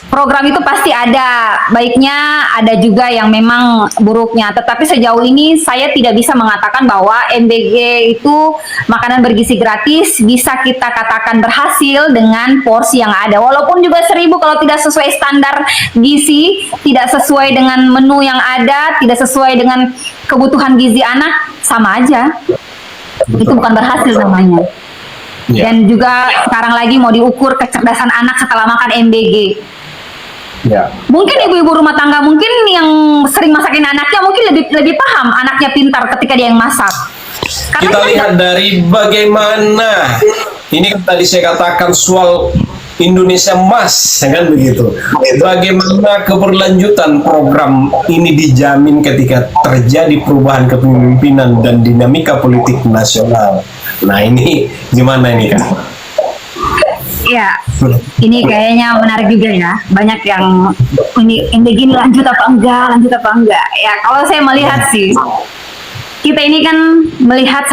program itu pasti ada baiknya, ada juga yang memang buruknya. Tetapi sejauh ini saya tidak bisa mengatakan bahwa MBG itu makanan bergizi gratis bisa kita katakan berhasil dengan porsi yang ada. Walaupun juga 1.000 kalau tidak sesuai standar gizi, tidak sesuai dengan menu yang ada, tidak sesuai dengan kebutuhan gizi anak, sama aja. Itu bukan berhasil namanya. Dan juga sekarang lagi mau diukur kecerdasan anak setelah makan MBG. Mungkin ibu-ibu rumah tangga mungkin yang sering masakin anaknya mungkin lebih paham anaknya pintar ketika dia yang masak. Karena kita lihat dari bagaimana ini kan tadi saya katakan soal Indonesia Emas, kan begitu. Bagaimana keberlanjutan program ini dijamin ketika terjadi perubahan kepemimpinan dan dinamika politik nasional. Nah ini gimana ini kan? Ya, ini kayaknya menarik juga ya. Banyak yang ini MBG lanjut apa enggak. Ya, kalau saya melihat sih, kita ini kan melihat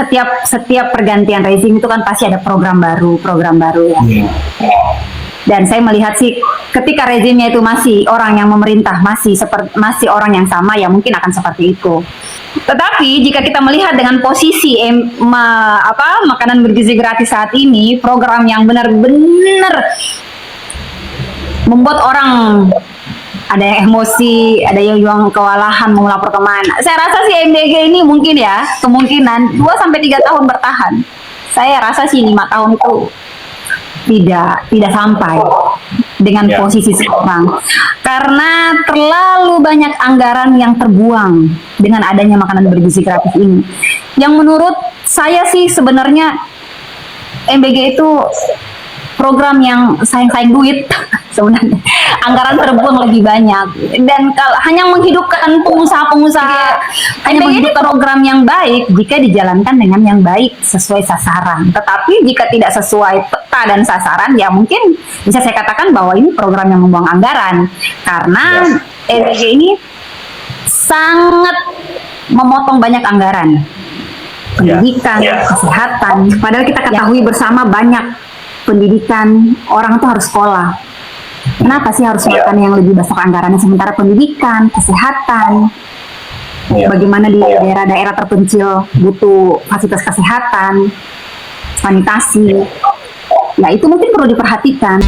setiap pergantian rezim itu kan pasti ada program baru ya. Dan saya melihat sih ketika rezimnya itu masih orang yang memerintah, masih orang yang sama, ya mungkin akan seperti itu. Tetapi jika kita melihat dengan posisi makanan bergizi gratis saat ini, program yang benar-benar membuat orang ada yang emosi, ada yang kewalahan mau melapor kemana. Saya rasa sih MBG ini mungkin ya kemungkinan 2-3 tahun bertahan. Saya rasa sih 5 tahun itu tidak sampai dengan posisi sekarang, karena terlalu banyak anggaran yang terbuang dengan adanya makanan bergizi gratis ini. Yang menurut saya sih sebenarnya MBG itu program yang sayang duit sebenarnya. Anggaran terbuang lebih banyak, dan kalau hanya menghidupkan pengusaha-pengusaha, hanya menghidupkan program yang baik jika dijalankan dengan yang baik sesuai sasaran. Tetapi jika tidak sesuai peta dan sasaran, ya mungkin bisa saya katakan bahwa ini program yang membuang anggaran, karena MBG ini sangat memotong banyak anggaran pendidikan, kesehatan. Padahal kita ketahui bersama banyak pendidikan, orang itu harus sekolah. Kenapa sih harus makan yang lebih besar anggarannya, sementara pendidikan, kesehatan, bagaimana di daerah-daerah terpencil butuh fasilitas kesehatan, sanitasi, ya itu mungkin perlu diperhatikan.